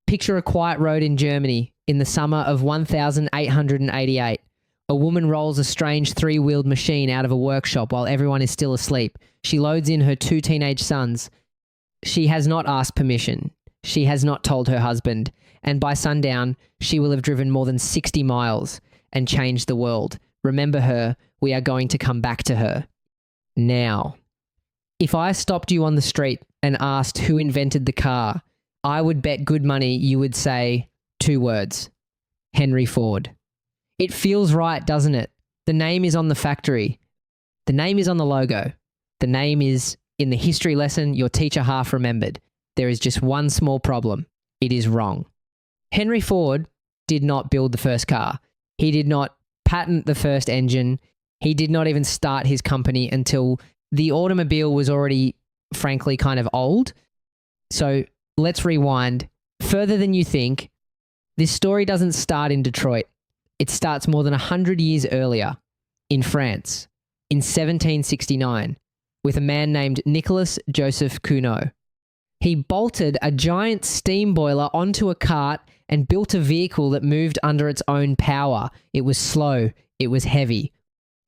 Picture a quiet road in Germany in the summer of 1888. A woman rolls a strange three-wheeled machine out of a workshop while everyone is still asleep. She loads in her 2 teenage sons. She has not asked permission. She has not told her husband. And by sundown, she will have driven more than 60 miles and changed the world. Remember her. We are going to come back to her. Now, if I stopped you on the street and asked who invented the car, I would bet good money you would say 2 words. Henry Ford. It feels right, doesn't it? The name is on the factory. The name is on the logo. The name is in the history lesson your teacher half remembered. There is just one small problem. It is wrong. Henry Ford did not build the first car. He did not patent the first engine. He did not even start his company until the automobile was already, frankly, kind of old. So let's rewind. Further than you think, this story doesn't start in Detroit. It starts more than 100 years earlier in France in 1769 with a man named Nicolas Joseph Cugnot. He bolted a giant steam boiler onto a cart and built a vehicle that moved under its own power. It was slow, it was heavy,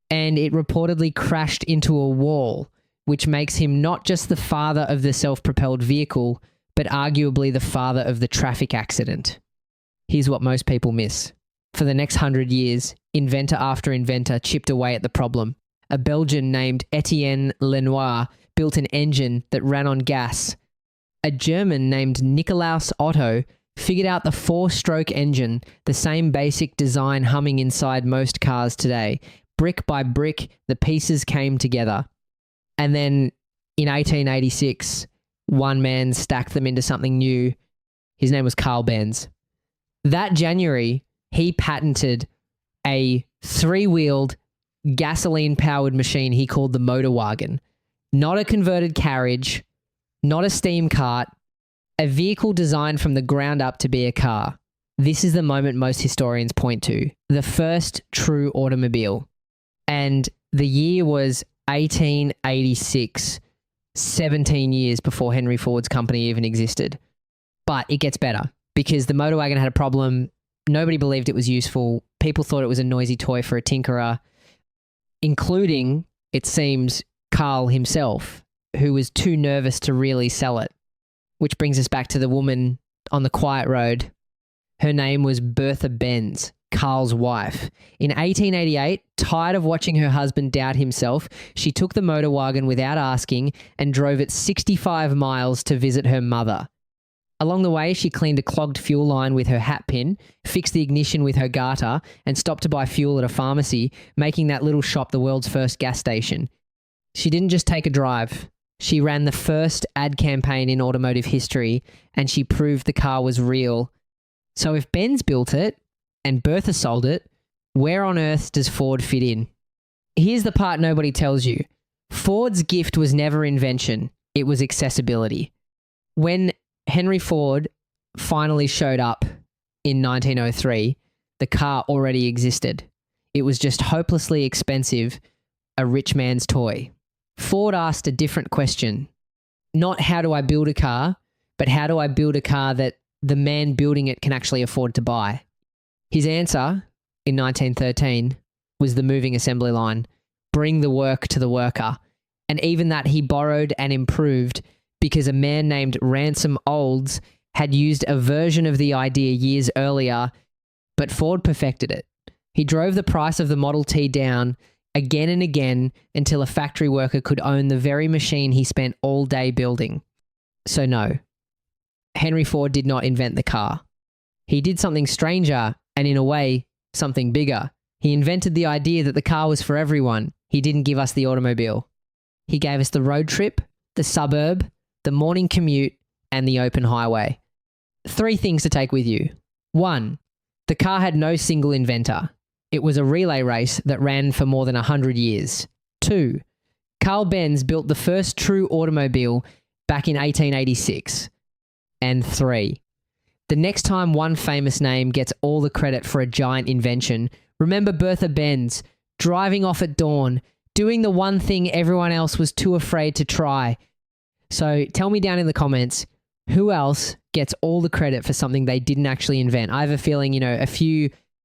and it reportedly crashed into a wall, which makes him not just the father of the self-propelled vehicle, but arguably the father of the traffic accident. Here's what most people miss. For the next 100 years, inventor after inventor chipped away at the problem. A Belgian named Etienne Lenoir built an engine that ran on gas. A German named Nikolaus Otto figured out the 4-stroke engine, the same basic design humming inside most cars today. Brick by brick, the pieces came together. And then in 1886, one man stacked them into something new. His name was Karl Benz. That January, he patented a 3-wheeled, gasoline-powered machine he called the Motorwagen. Not a converted carriage, not a steam cart, a vehicle designed from the ground up to be a car. This is the moment most historians point to, the first true automobile. And the year was 1886, 17 years before Henry Ford's company even existed. But it gets better because the Motorwagen had a problem. Nobody believed it was useful. People thought it was a noisy toy for a tinkerer, including, it seems, Karl himself, who was too nervous to really sell it. Which brings us back to the woman on the quiet road. Her name was Bertha Benz, Karl's wife. In 1888, tired of watching her husband doubt himself, she took the Motorwagen without asking and drove it 65 miles to visit her mother. Along the way, she cleaned a clogged fuel line with her hat pin, fixed the ignition with her garter, and stopped to buy fuel at a pharmacy, making that little shop the world's first gas station. She didn't just take a drive. She ran the first ad campaign in automotive history, and she proved the car was real. So if Benz built it, and Bertha sold it, where on earth does Ford fit in? Here's the part nobody tells you. Ford's gift was never invention. It was accessibility. When Henry Ford finally showed up in 1903, the car already existed. It was just hopelessly expensive, a rich man's toy. Ford asked a different question. Not how do I build a car, but how do I build a car that the man building it can actually afford to buy? His answer in 1913 was the moving assembly line. Bring the work to the worker. And even that he borrowed and improved because a man named Ransom Olds had used a version of the idea years earlier, but Ford perfected it. He drove the price of the Model T down again and again until a factory worker could own the very machine he spent all day building. So no, Henry Ford did not invent the car. He did something stranger and, in a way, something bigger. He invented the idea that the car was for everyone. He didn't give us the automobile. He gave us the road trip, the suburb, the morning commute, and the open highway. 3 things to take with you. 1, the car had no single inventor. It was a relay race that ran for more than 100 years. 2, Karl Benz built the first true automobile back in 1886. And 3, the next time one famous name gets all the credit for a giant invention, remember Bertha Benz, driving off at dawn, doing the one thing everyone else was too afraid to try. So tell me down in the comments, who else gets all the credit for something they didn't actually invent. I have a feeling, a few